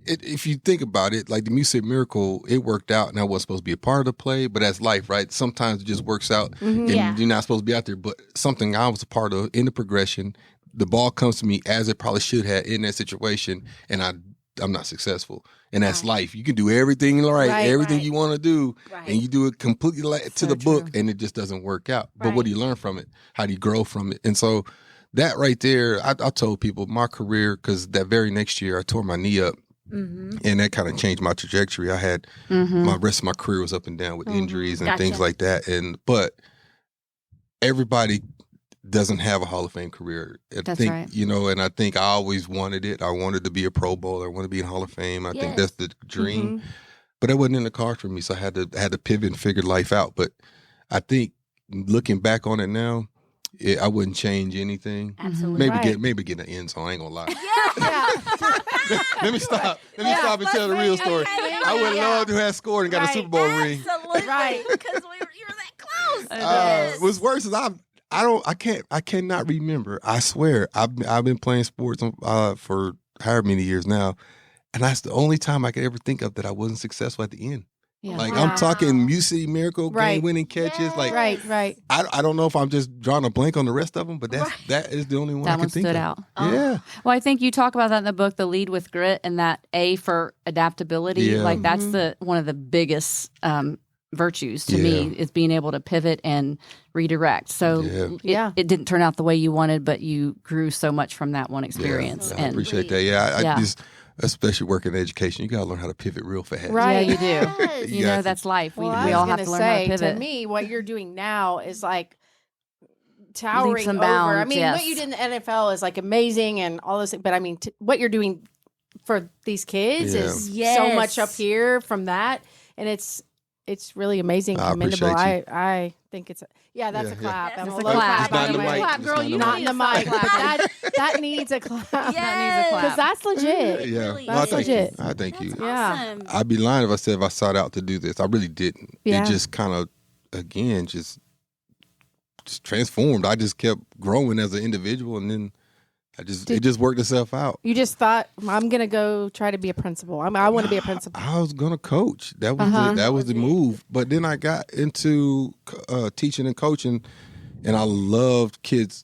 if you think about it, like the Music Miracle, it worked out, and I was supposed to be a part of the play. But that's life, right? Sometimes it just works out, and Yeah. you're not supposed to be out there. But something I was a part of in the progression, the ball comes to me as it probably should have in that situation, and I'm not successful. And that's life. You can do everything right, everything right. you want to do, Right. and you do it completely to So the book, true. and it just doesn't work out. But what Right. do you learn from it? How do you grow from it? And so that right there, I told people my career, because that very next year I tore my knee up, Mm-hmm. and that kind of changed my trajectory. I had my rest of my career was up and down with injuries and things Gotcha. like that. But everybody doesn't have a Hall of Fame career. I That's think, right. and I think I always wanted it. I wanted to be a Pro Bowler. I wanted to be in Hall of Fame. I think that's the dream. But it wasn't in the cards for me, so I had to pivot and figure life out. But I think looking back on it now, I wouldn't change anything. Absolutely. Maybe get an end zone. I ain't gonna lie. Yeah. Let me stop. Let me stop and tell the real story. I would love to have scored and got a Right. Super Bowl ring. Absolutely. Right. Because you're that close. What's worse is I cannot remember. I swear I've been playing sports for however many years now, and that's the only time I could ever think of that I wasn't successful at the end. Yeah. Like Wow. I'm talking Music Miracle, Right. game winning catches. Like Right. I don't know if I'm just drawing a blank on the rest of them, but that is the only one I That can one think stood of. out. Yeah. Well, I think you talk about that in the book, the lead with grit, and that A for adaptability. Yeah. Like that's one of the biggest virtues to Yeah. me is being able to pivot and redirect. So Yeah. it didn't turn out the way you wanted, but you grew so much from that one experience. Yeah, I appreciate that. Yeah, I Yeah. just, especially working in education, you got to learn how to pivot real fast. Right. Yeah, you do. Yes. You got know, to. that's life. Well, we I all was have gonna to learn how to say, pivot. to me, what you're doing now is like towering Leaps and over. I bounds, mean, yes. what you did in the NFL is like amazing and all this, but I mean, what you're doing for these kids Yeah. is so Yes. much up here from that, and it's really amazing, I commendable. appreciate you. I think it's that's Yeah, a clap. yeah. That's It's a clap. It's not in the mic. Clap, It's girl. not in You the Not mic. in the mic, but that needs a clap. Yes. clap. Because that's legit. Yeah, really well, I is. thank you. legit. I thank you. That's Yeah. awesome. I'd be lying if I said I sought out to do this. I really didn't. Yeah. It just kind of, again, just transformed. I just kept growing as an individual, and then it just worked itself out. You just thought, I'm gonna go try to be a principal. I want to be a principal. I was gonna coach. That was Uh-huh. that was the move. But then I got into teaching and coaching, and I loved kids'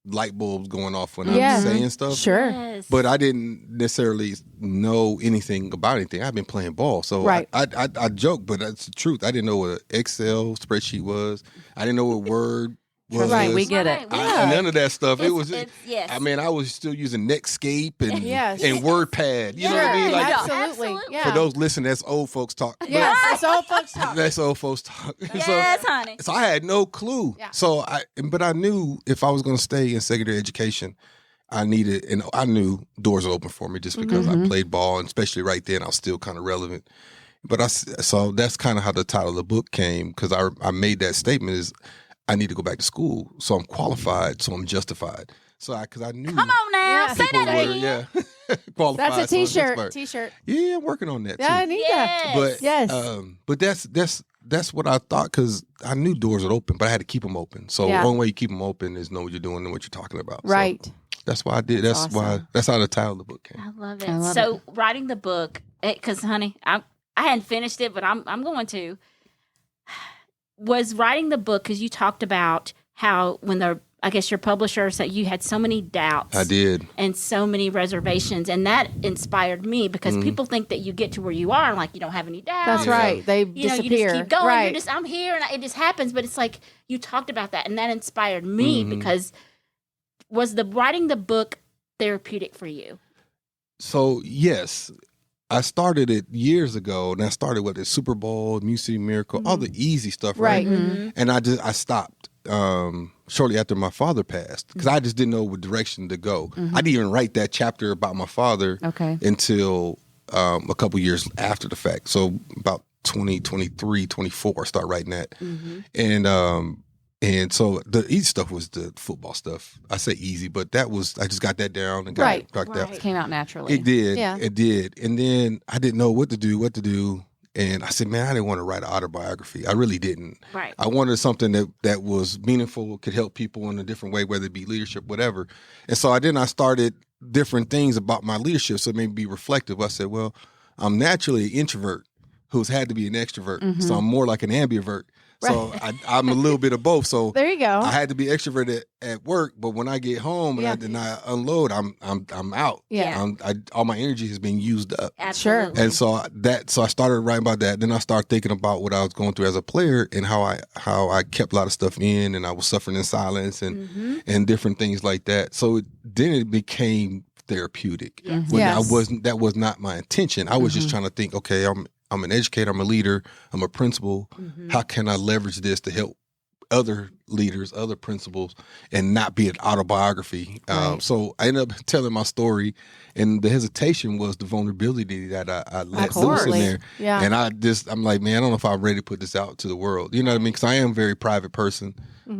light bulbs going off when I Yeah. was saying stuff. Sure. Yes. But I didn't necessarily know anything about anything. I've been playing ball, so Right. I joke, but that's the truth. I didn't know what an Excel spreadsheet was. I didn't know what Word was. Right, we get it. None of that stuff. Yes. I mean, I was still using Netscape and Yes. and WordPad. You know what I mean? Sure, Like absolutely. Yeah. for those listening, that's old folks talk. Yes, that's all folks talk. That's old folks talk. Yes, honey. So I had no clue. Yeah. But I knew if I was going to stay in secondary education, I knew doors were open for me just because I played ball, and especially right then, I was still kind of relevant. But so that's kind of how the title of the book came, because I made that statement is I need to go back to school, so I'm qualified, so I'm justified. So because I knew Come on now. Yeah. Say people that were, again. qualified. That's a so I'm T-shirt. justified. T-shirt. Yeah, I'm working on that too. Yeah, I need that. Yes. But Yes. that's what I thought, because I knew doors would open, but I had to keep them open. So Yeah. the only way you keep them open is know what you're doing and what you're talking about. So Right. that's why I did. That's That's how the title of the book came. I love it. I love So writing the book, because honey, I hadn't finished it, but I'm going to. Was writing the book because you talked about how when I guess your publisher said you had so many doubts. I did. And so many reservations, and that inspired me because people think that you get to where you are and like you don't have any doubts. That's Yeah. right. They You know, disappear. you just keep going. Right. I'm here, and it just happens. But it's like you talked about that, and that inspired me because was the writing the book therapeutic for you? So yes, I started it years ago, and I started with the Super Bowl, Music Miracle, all the easy stuff, right? Right. Mm-hmm. And I stopped. shortly after my father passed because I just didn't know what direction to go. I didn't even write that chapter about my father until a couple years after the fact. So about 2023, 24, I started writing that. And so the easy stuff was the football stuff. I say easy, but I just got that down and got it knocked out. It came out naturally. It did. Yeah. It did. And then I didn't know what to do. And I said, man, I didn't want to write an autobiography. I really didn't. Right. I wanted something that was meaningful, could help people in a different way, whether it be leadership, whatever. And so I started different things about my leadership, so it made me be reflective. I said, well, I'm naturally an introvert who's had to be an extrovert. So I'm more like an ambivert. So I'm a little bit of both. So There you go. I had to be extroverted at work, but when I get home and I unload, I'm out. Yeah. All my energy has been used up. Absolutely. And so I started writing about that. Then I started thinking about what I was going through as a player and how I kept a lot of stuff in, and I was suffering in silence and different things like that. So then it became therapeutic. Yes. When that was not my intention. I was just trying to think, okay, I'm an educator, I'm a leader, I'm a principal. How can I leverage this to help other leaders, other principals, and not be an autobiography? So I ended up telling my story, and the hesitation was the vulnerability that I let loose in there. Yeah. And I'm like, man, I don't know if I'm ready to put this out to the world. You know what I mean? Because I am a very private person.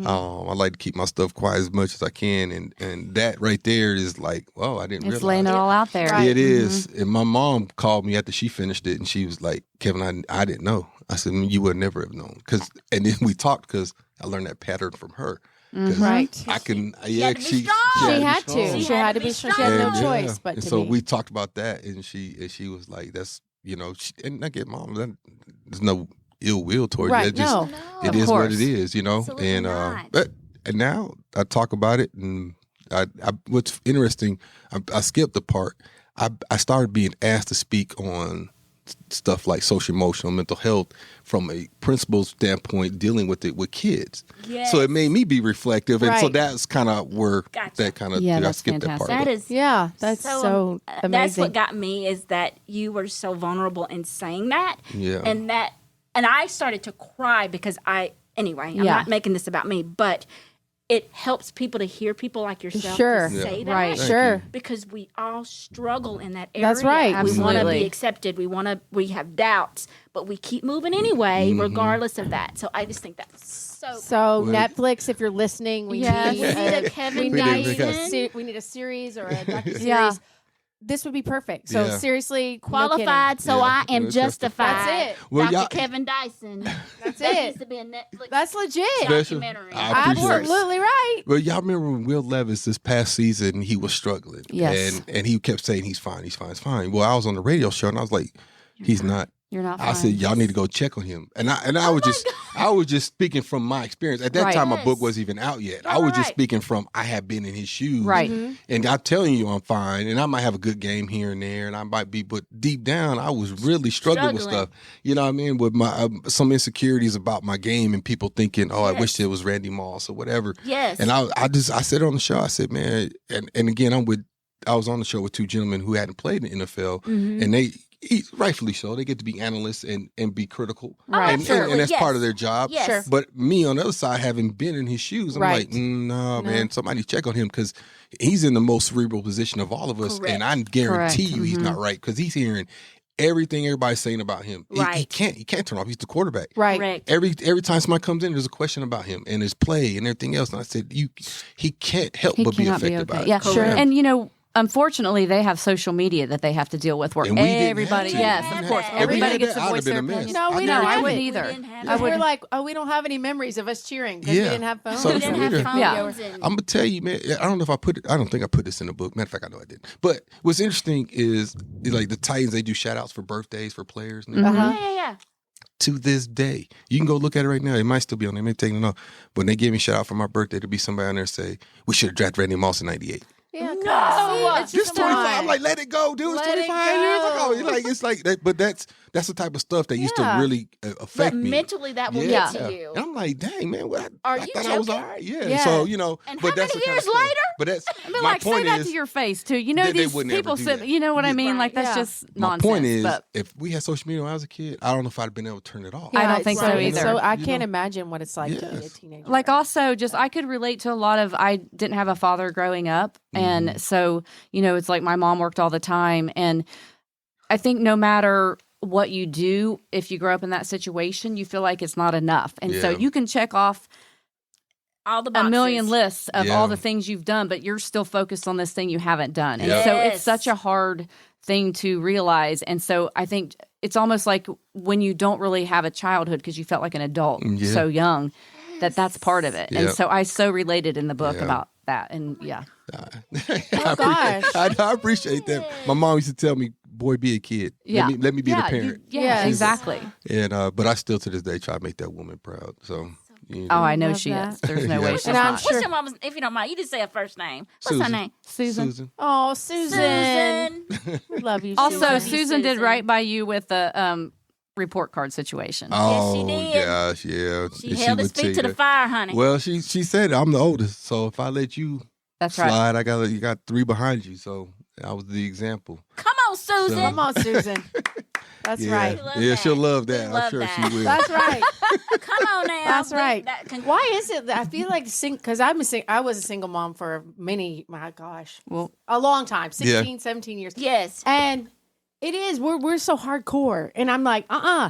I like to keep my stuff quiet as much as I can, and that right there is like, well, I didn't It's realize. laying it all out there. Right. It is. And my mom called me after she finished it, and she was like, Kevin, I didn't know. I said, you would never have known. And then we talked because I learned that pattern from her. Right. I can, She had to be strong. She had strong. to. She had to be strong. She had no choice but and to so be. we talked about that, and she was like, that's, and I get mom, there's no ill will towards Right, you. That just, no. it Of is what course. it is, Absolutely and not. and now I talk about it, and I what's interesting, I skipped the part. I started being asked to speak on stuff like social emotional mental health from a principal standpoint, dealing with it with kids. Yes. So it made me be reflective, and so Right. that's kind of where Gotcha. that kind of Yeah, I that's skipped that part. fantastic. That is Yeah, that's so amazing. That's what got me, is that you were so vulnerable in saying that. Yeah. And I started to cry because I'm Yeah. not making this about me, but it helps people to hear people like yourself Sure. to say that. Right. Thank Sure. you. Because we all struggle in that area. That's right. We want to Absolutely. be accepted. We have doubts, but we keep moving anyway, regardless of that. So I just think that's so So Well, Netflix, if you're listening, we Yes. need, We need a Kevin Dyson. we need a series or a docuseries. Yeah. This would be perfect. So Yeah. seriously, no qualified, so Yeah. I am Well, justified. That's it. Well, Dr. y'all- Kevin Dyson. That's That it. needs to be a Netflix That's legit. Special. documentary. I appreciate it. Absolutely right. Well, y'all remember when Will Levis this past season, he was struggling. Yes. And he kept saying he's fine. Well, I was on the radio show and I was like, he's not. You're not I fine. said, y'all need to go check on him. And I was just speaking from my experience. At that Right. time, my Yes. book wasn't even out yet. I Right, was just right. speaking from I have been in his shoes. Right. And I'm telling you I'm fine. And I might have a good game here and there, and I might be, but deep down, I was really struggling with Struggling. stuff. You know what I mean? With my some insecurities about my game and people thinking, I Yes. wish it was Randy Moss or whatever. Yes. And I said on the show, I said, man, and again, I was on the show with two gentlemen who hadn't played in the NFL, and rightfully so, they get to be analysts and be critical. Right. And Absolutely, that's yes. part of their job. Yes. Sure. But me on the other side, having been in his shoes, I'm Right. like, no, man, somebody check on him because he's in the most cerebral position of all of us. Correct. And I guarantee Correct. you he's not right because he's hearing everything everybody's saying about him. He Right. can't turn off. He's the quarterback. Right. Correct. Every time somebody comes in, there's a question about him and his play and everything else. And I said, he can't help He but be cannot affected by it. Yeah, Sure. And unfortunately, they have social media that they have to deal with where And we didn't have everybody, that. yes, We of didn't course, have that. everybody If we had gets to that, I'd voice have been their a mess. opinion. No, we I don't. know. I have wouldn't it. either. We didn't have I We're wouldn't. like, we don't have any memories of us cheering because Yeah. we didn't have phones. So We didn't have Yeah. phones. Yeah. And I'm gonna tell you, man. I don't know if I don't think I put this in the book. Matter of fact, I know I didn't. But what's interesting is like the Titans. They do shout outs for birthdays for players. And everything. Uh-huh. yeah. To this day, you can go look at it right now. It might still be on there. It may take it off. When they gave me a shout out for my birthday, to be somebody on there say we should have drafted Randy Moss in '98. Yeah, No. it's This just 25. fine. I'm like, let it go, dude. It's Let it 25 years go. ago. It's like that. But that's that's the type of stuff that used to Yeah. really affect But me. mentally, that will Yeah. get to you. And I'm like, dang, man, Are I you thought I was joking? all right. Yeah. Yeah. So, And but how that's many the kind of years stuff. later? But that's I mean, my like, say point that is, to your face too. You know, they these wouldn't ever people do sit. that. You know what I mean? Right. Like that's Yeah. just my nonsense. point is, but if we had social media when I was a kid, I don't know if I'd have been able to turn it off. I don't it's think so right. either. So I You can't know? imagine what it's like to be a Yes. teenager. like also just I could relate to a lot of I didn't have a father growing up, and so it's like my mom worked all the time, and I think no matter what you do, if you grow up in that situation, you feel like it's not enough, and so Yeah. you can check off All the a boxes. million lists of Yeah. all the things you've done, but you're still focused on this thing you haven't done. And Yeah. so Yes. it's such a hard thing to realize. And so I think it's almost like when you don't really have a childhood because you felt like an adult Yeah. so young, that's part of it. And Yeah. so I so related in the book Yeah. about that. And yeah. Oh, gosh. I appreciate that. My mom used to tell me, "Boy, be a kid. Yeah. Let me be the Yeah, parent." Yes. exactly. And but I still to this day try to make that woman proud. So Oh, I know Love she that. is. There's no Yeah. way she's And I'm not. sure- What's your mama's, if you don't mind, you just say her first name. What's her Susan. name? Susan. Oh, Susan. Susan. We love you. Also, Susan. Susan did Susan. right by you with the report card situation. Oh she did. gosh, yeah. She held his would tell feet you to the that. fire, honey. Well, she said I'm the oldest, so if I let you That's right. slide, you got 3 behind you. So I was the example. Come on, Susan. So- Come on, Susan. That's Yeah, right. love yeah, that. she'll love We that. I'm love sure that. she will. That's right. Come on now. That's right. That Why is it that I feel like because I was a single mom for my gosh, Well, a long time, 16, 17 years. yes. And it is, we're so hardcore. And I'm like,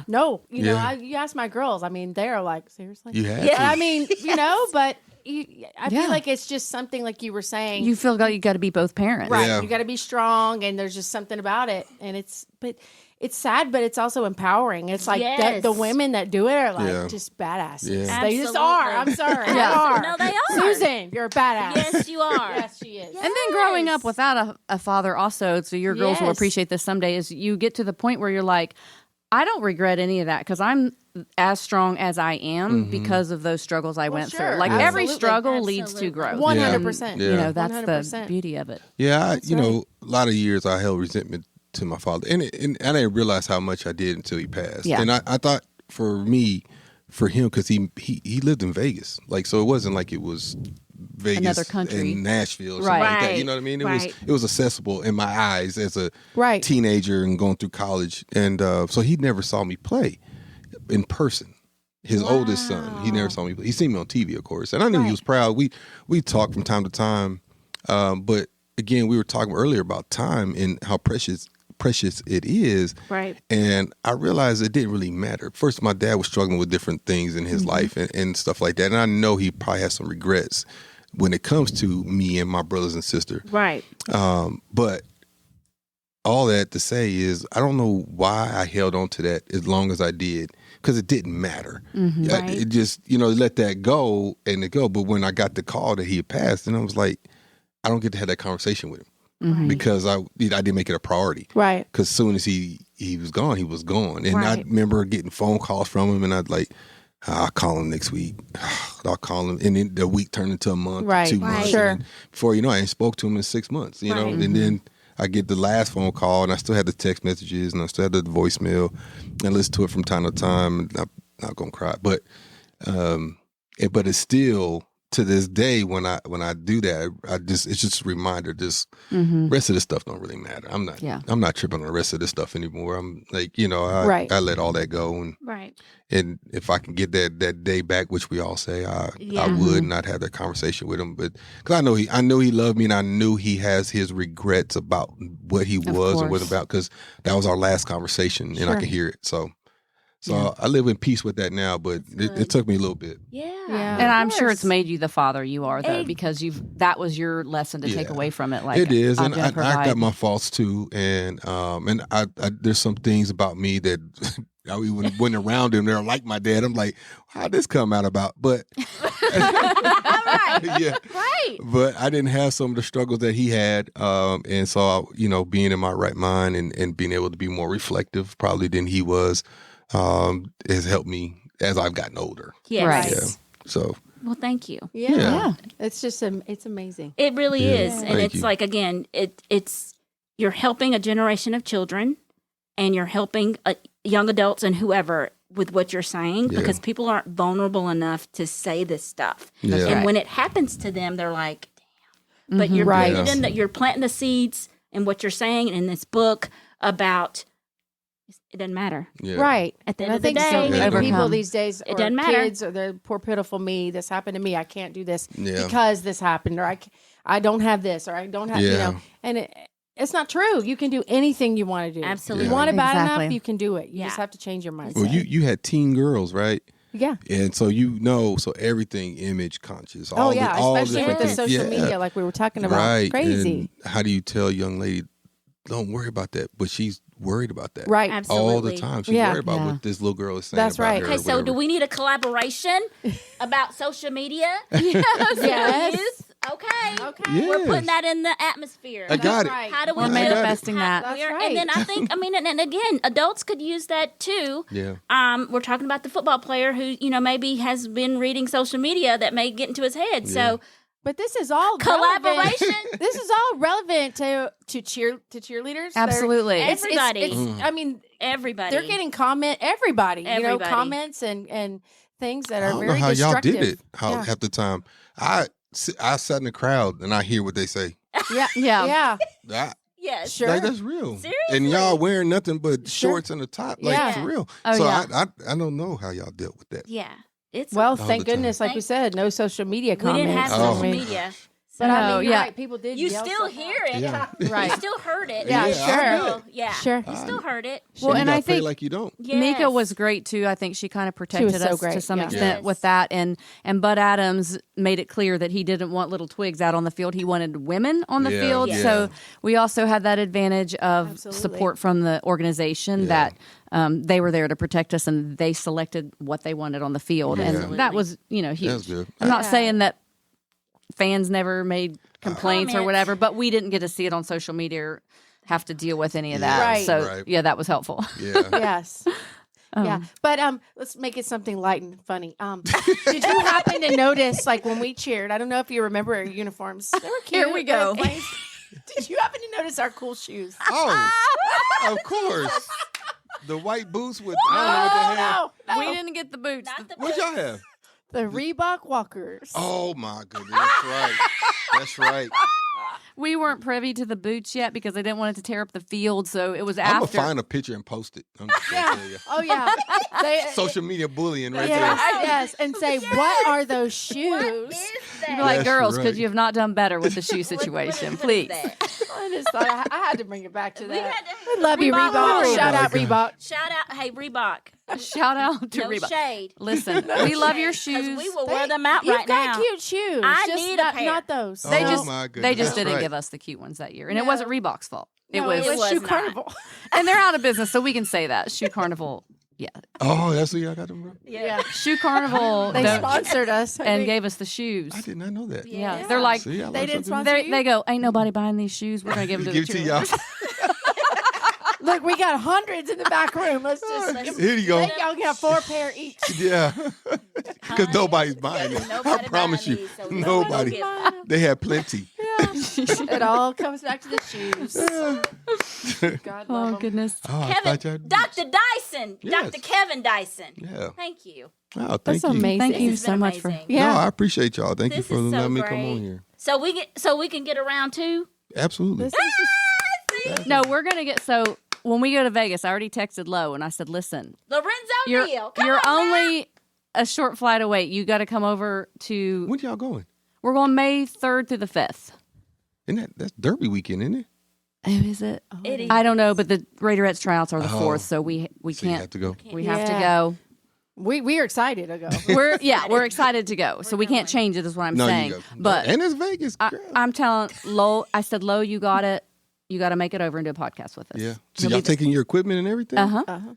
no. Yeah. You ask my girls, I mean, they're like, seriously? You have Yeah. to. I mean, but I Yeah. feel like it's just something like you were saying. you feel like you got to be both parents. Right. Yeah. You got to be strong, and there's just something about it. And it's sad, but it's also empowering. It's like Yes. the women that do it are like Yeah. just badasses. Yeah. They just are. I'm Absolutely. sorry. They Yeah. are. No, they are. Susan, you're a badass. Yes, you are. Yes, she is. And then growing up without a father also, so your girls will Yes. appreciate this someday, is you get to the point where you're like, I don't regret any of that because I'm as strong as I am because of those struggles I went sure. through. Like Yeah. every Absolutely. struggle leads to Absolutely. growth. 100%. Yeah. You know, that's 100%. the beauty of it. Yeah, a lot of years I held resentment to my father, and I didn't realize how much I did until he passed. Yeah. And I thought for him, because he lived in Vegas, like so it wasn't like it was Vegas Another country. and Nashville, or something like that. Right. You know what I mean? Right. It was accessible in my eyes as a Right. teenager and going through college, and so he never saw me play in person. His oldest son, he never saw me play. He seen me on TV, of course, and I knew he was proud. We talked from time to time, but again, we were talking earlier about time and how precious it is. Right. And I realized it didn't really matter. First, my dad was struggling with different things in his life and stuff like that, and I know he probably has some regrets when it comes to me and my brothers and sister. Right. But all that to say is, I don't know why I held on to that as long as I did, because it didn't matter. Right. It just, let that go and it go. But when I got the call that he had passed, and I was like, I don't get to have that conversation with him because I didn't make it a priority. Right. Because as soon as he was gone, he was gone. And I Right. remember getting phone calls from him, and I'd like, I'll call him next week. I'll call him. And then the week turned into a month, Right. 2 Right. months. Sure. And before you know, I ain't spoke to him in 6 months, you know. Right. And then I get the last phone call, and I still had the text messages, and I still had the voicemail, and listen to it from time to time. And I'm not gonna cry, but it's still to this day when I do that, it's just a reminder. This rest of this stuff don't really matter. I'm not tripping on the rest of this stuff anymore. I'm like, Right. I let all that go, Right. and if I can get that day back, which we all say, I would not have that conversation with him. But because I know he loved me, and I knew he has his regrets about what he was or course. wasn't about, because that was our last conversation, and I can hear it. So I live in peace with that now, but it took me a little bit. Yeah. Yeah. And of I'm sure it's course. made you the father you are, though, Egg- because that was your lesson to take Yeah. away from it. Like It is, I'm and gonna I provide. got my faults too, and I there's some things about me that I even went around him. They're like my dad. I'm like, how'd this come out about? But Right. yeah, Right. but I didn't have some of the struggles that he had, and so being in my right mind and being able to be more reflective probably than he was has helped me as I've gotten older. Yes. Right. Yeah, so Well, thank you. Yeah. Yeah. It's just it's amazing. It really Yeah. is. And Thank it's you. like, again, it's you're helping a generation of children, and you're helping young adults and whoever with what you're saying Yeah. because people aren't vulnerable enough to say this stuff. Yeah. And right. when it happens to them, they're like, damn. But you're Right. putting it in you're planting the seeds in what you're saying in this book about it doesn't matter. Yeah. Right. At the And end I of the think day, so many Overcome. people these days, It or doesn't matter. kids, or the poor pitiful me. This happened to me. I can't do this Yeah. because this happened, or I don't have this, or I don't have you Yeah. know. And it's not true. You can do anything you want to do. Absolutely. You want it bad Exactly. enough, you can do it. You Yeah. just have to change your mindset. Well, you had teen girls, right? yeah. And so so everything image conscious. Oh yeah, all especially with the different social things. media, like we were talking about. Right. Crazy. And how do you tell a young lady, don't worry about that? But she's worried about that. Right. Absolutely. All the time. She's Yeah. worried about Yeah. what this little girl is saying That's about right. her. Okay, or so do whatever. we need a collaboration about social media? Yes. Youth? Okay. Okay. Yeah. We're putting that in the atmosphere. I got it. right. How do we We're I got it. manifesting that. That's We're- right. And then I think, and again, adults could use that too. Yeah. We're talking about the football player who, maybe has been reading social media that may get into his head. So But this is all collaboration. relevant. This is all relevant to cheerleaders. Absolutely. It's- Everybody. I mean, Everybody. they're getting everybody. Everybody. Comments and things that I are don't know very how y'all destructive. did it Yeah. half the time. I sat in the crowd and I hear what they say. Yeah, Yeah. yeah, I, Yes. sure. Like that's real. Seriously? And y'all wearing nothing but Sure. shorts and a top. Like Yeah. for real. Oh, so yeah. I don't know how y'all dealt with that. Yeah. It's Well, All thank the time. goodness, like we said, no social media we comments. didn't have Oh. social I mean, media. But I No, mean, you're yeah. right. People did. You yell still stuff hear out. it. Yeah. Right. You still heard it. Yeah, I sure. bet. Yeah. Sure. You still heard it. Well, You and gotta I pray think like you don't. Mika Yes. was great too. I think she kind of protected so us great, to some yeah. extent Yes. with that. And Bud Adams made it clear that he didn't want little twigs out on the field. He wanted women on the Yeah, field. yeah. So we also had that advantage of Absolutely. support from the organization Yeah. that they were there to protect us and they selected what they wanted on the field. Yeah. And that was, huge. That's good. I'm not Yeah. saying that fans never made complaints or Comments. whatever, but we didn't get to see it on social media or have to deal with any of that. Right. So Right. yeah, that was helpful. Yeah. Yes. Yeah, but let's make it something light and funny. Did you happen to notice, like when we cheered? I don't know if you remember our uniforms. They were cute. Here we go. They were plain. Did you happen to notice our cool shoes? Oh, of course. The white boots with I don't know what they have. No, We didn't get the boots. Not the What y'all have? the Reebok Walkers. Oh my goodness. That's right. That's right. We weren't privy to the boots yet because they didn't want it to tear up the field. So it was I'm gonna after. find a picture and post it. I'm just gonna Yeah. tell you. Oh yeah. They, Social media bullying right yeah, there. yes, and say, what are those shoes? You'd be like, That's girls, right. could you have not done better with the shoe situation, please? I just thought I had to bring it back to We that. had to- I love you, Reebok. Reebok. Oh Shout my out, God. Reebok. Shout out, hey Reebok. Shout out to No Reebok. shade. Listen, we love your 'Cause shoes. we will wear them out You've right got now. cute shoes. I just need a not, pair. not those. They Oh, just my goodness. they just That's didn't right. give us the cute ones that year, and No. it wasn't Reebok's fault. No, it was, was Shoe not. Carnival. and they're out of business, so we can say that Shoe Carnival. Yeah, Oh, that's where y'all got them from? Yeah. Shoe Carnival They don't- sponsored us. and gave us the shoes. I did not know that. Yeah, Yeah. they're like See, I learned They didn't something sponsor they go, ain't nobody buying these shoes. We're gonna give them to new. the Give it to y'all. cheerleaders. Look, we got hundreds in the back room. Let's just Here you go. Y'all can have 4 pair each. Yeah. Because nobody's buying it. I Nobody promise buying you. these, so Nobody. don't give them. They had plenty. It all comes back to the shoes. God love Oh 'em. goodness. Oh, I Kevin, thought y'all Dr. Dyson, Yes. Dr. Kevin Dyson. Yeah. Thank you. Oh, That's thank you. amazing. Thank This you has so been much for. amazing. Yeah. No, I appreciate y'all. Thank This you for is so letting me come great. on here. So we can get around too. Absolutely. This is just, No, we're gonna get so when we go to Vegas. I already texted Lo and I said, "Listen, Lorenzo you're Neal. Come you're on now. only a short flight away. You got to come over to. When y'all going? We're going May 3rd through the 5th. Isn't that's Derby weekend, isn't it? Oh, is it? It is. I don't know, but the Raiderettes tryouts are the Oh. 4th, so we So you have can't. to go. We have to Yeah. go. we are excited to go. We're excited to go, so we can't change it. Is what I'm No, saying. you go. But and it's Vegas. Girl. I'm telling Lo. I said, Lo, you got it. You got to make it over and do a podcast with us. Yeah. So He'll y'all be taking your equipment and everything? Uh-huh. Uh-huh.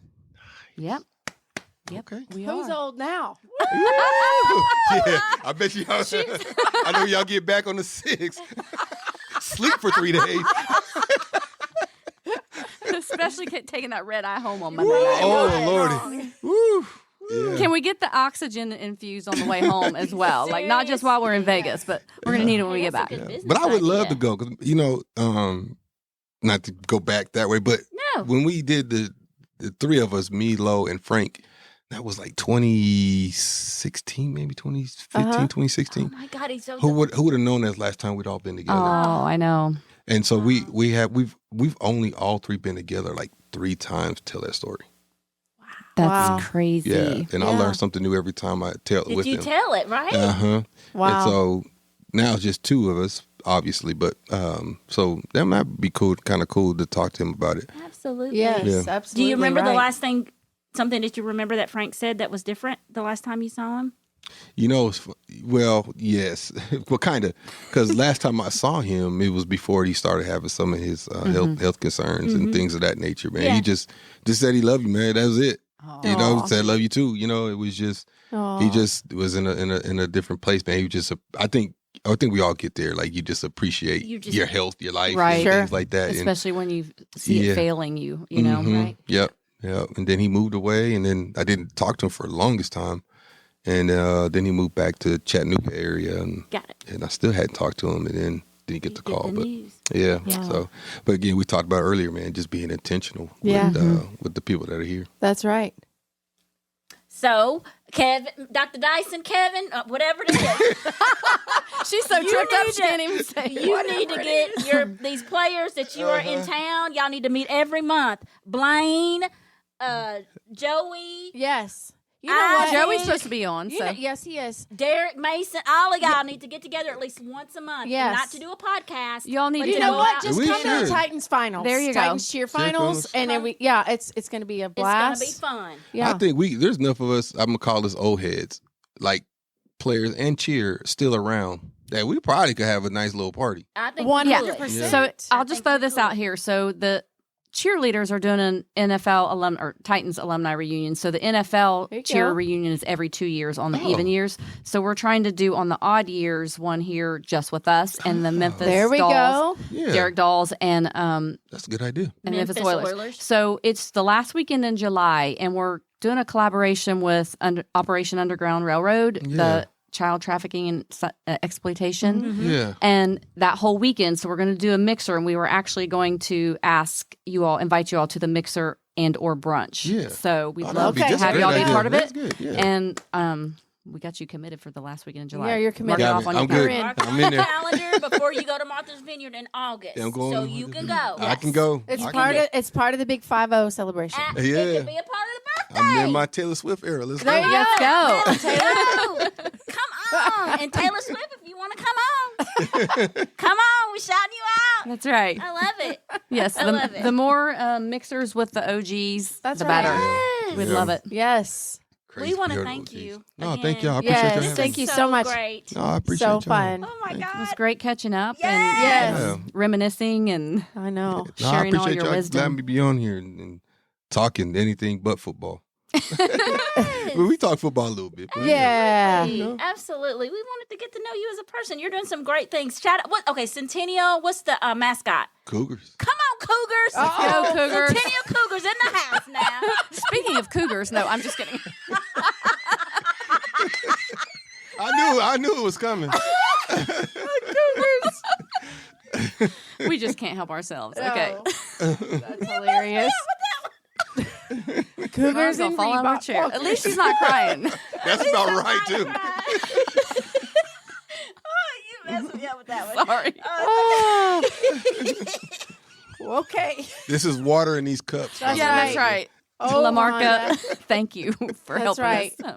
Yep. Okay. We Who's are. old now? Yeah. I bet you y'all. I know y'all get back on the 6th. Sleep for 3 days. Especially taking that red eye home on Monday night. Oh, Lordy. Woo. Yeah. Can we get the oxygen infused on the way home as well? Like not just while we're in Vegas, but we're gonna need it when we get back. That's a good business But I would love idea. to go because not to go back that way, but No. when we did the three of us, me, Lo, and Frank. That was like 2016, maybe 2015, 2016. Oh my God, he's so. Who would have known that last time we'd all been together? Oh, I know. And so we've only all three been together like 3 times to tell that story. That's Wow. crazy. Yeah, and I learn something new every time I tell it Did with you him. tell it right? Wow. And so now it's just 2 of us, obviously, but so that might be cool, kind of cool to talk to him about it. Absolutely. Yes, Yeah. absolutely. Do you remember the right. last thing? Something that you remember that Frank said that was different the last time you saw him? You know, well, yes, well, kind of, because last time I saw him, it was before he started having some of his health concerns and things of that nature. Man, Yeah. he just said he loved you, man. That was it. You know, Aw. said I love you too. You know, it was just he just was in a different place, man. He just I think we all get there. Like you just appreciate your health, your life, Right. and Sure. things like that. Especially when you see it failing you, you know? Right. Yep. And then he moved away, and then I didn't talk to him for the longest time. And then he moved back to Chattanooga area, and Got it. I still hadn't talked to him, and then didn't get the You call. the But news. yeah, Yeah. so but again, we talked about earlier, man, just being intentional Yeah. with the people that are here. That's right. So, Kevin, Dr. Dyson, Kevin, whatever it is, She's so You tripped up need she to- can't even say you need to get these players that you are in town. Y'all need to meet every month. Blaine, Joey, Yes. You know what? Joey's supposed to be on, You so know, yes, he is. Derek Mason, all of y'all need to get together at least once a month. Yes. Not to do a podcast. Y'all need but to You to know go what? out Just We come to the should. Titans finals. There you go. Titans cheer finals, and then it's going to be a It's blast. going to be fun. Yeah. I think there's enough of us. I'm gonna call us old heads, like players and cheer, still around. That we probably could have a nice little party. I think 100%. So I'll I just think throw we this could. out here. So the cheerleaders are doing an NFL or Titans alumni reunion. So the There NFL you cheer go. reunion is every 2 years on the Oh. even years. So we're trying to do on the odd years one here just with us and the Memphis There we Dolls, go. Yeah, Derek Dolls and that's a good idea. Memphis Memphis Oilers. Oilers. So it's the last weekend in July, and we're doing a collaboration with Operation Underground Railroad, Yeah. the child trafficking and exploitation. Mm-hmm. Yeah. And that whole weekend, so we're going to do a mixer, and we were actually going to invite you all to the mixer and or brunch. Yeah. So we'd Oh, love that'd be- to that's a have great y'all be idea. part of That's it. good, yeah. And we got you committed for the last weekend in July. Yeah, you're Mark committed. it Got off me. on your I'm good. calendar. Mark I'm on in the there. calendar before you go to Martha's Vineyard in August. Yeah, I'm going. So you can go. I can go. It's I can part go. of it's part of the big 5-0 celebration. It Yeah. could be a part of the birthday. I'm in my Taylor Swift era. Let's There go. you go. Let's go. Let's go. Come on. And Taylor Swift, if you want to come on. Come on. We're shouting you out. That's right. I love it. Yes, I love it. the more mixers with the OGs, That's the right. better. Yes. We'd Yeah. love it. Yes. We want to Crazy thank girl, you. OGs. No, again. thank y'all. I Yes, appreciate y'all having thank me. you so much. Great. No, I appreciate So y'all. fun. Oh my It was God. great catching up Yes. and reminiscing and I know. No, I sharing all appreciate your y'all wisdom. letting me be on here and talking anything but football. Well, we talk football a little bit. But Yeah. You know. Absolutely. We wanted to get to know you as a person. You're doing some great things. Shout out. What? Okay, Centennial. What's the mascot? Cougars. Come on, Cougars. Let's go, Cougars. Centennial Cougars in the house now. Speaking of cougars, no, I'm just kidding. I knew it was coming. We just can't help ourselves. Okay. That's hilarious. Cougars Gonna and fall on our Reebok chair. At walkers. least she's not crying. That's about right too. Oh, you messed me up with that one. Sorry. Oh. Okay. This is water in these cups. That's Yeah, that's right. Oh, Lamarca, Rhonda. thank you for That's helping right. us.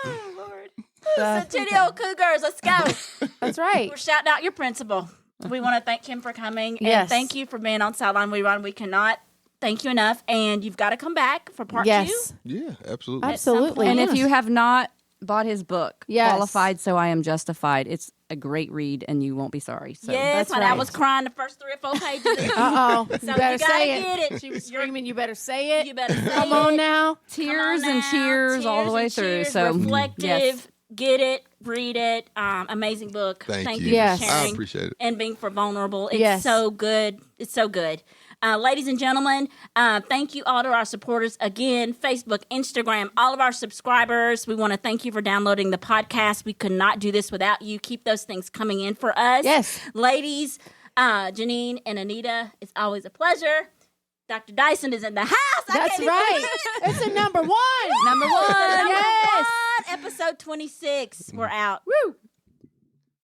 Oh, Lord. That's- Centennial Cougars, let's go. That's right. We're shouting out your principal. We want to thank him for coming. And Yes. thank you for being on Sideline Rewind. We cannot thank you enough. And you've got to come back for part Yes. two. Yeah, absolutely. Absolutely. And if Yes. you have not bought his book, Yes. Qualified So I Am Justified, it's a great read and you won't be sorry. So Yes, That's honey, I right. was crying the first 3 or 4 pages. Uh-oh. You So better you gotta say get it. it. She was You're- screaming, you better say it. You better say Come it. on now. tears Come on and now. cheers all the Tears way and through. cheers, So reflective. yes. Get it, read it. Amazing book. Thank you. you Yes. for I sharing appreciate it. and being for vulnerable. It's Yes. so good. It's so good. Ladies and gentlemen, thank you all to our supporters. Again, Facebook, Instagram, all of our subscribers. We want to thank you for downloading the podcast. We could not do this without you. Keep those things coming in for us. Yes. Ladies, Jeanine and Anita, it's always a pleasure. Dr. Dyson is in the house. That's right. It's a number one. Number one. Number Yes. one, episode 26. We're out. Woo.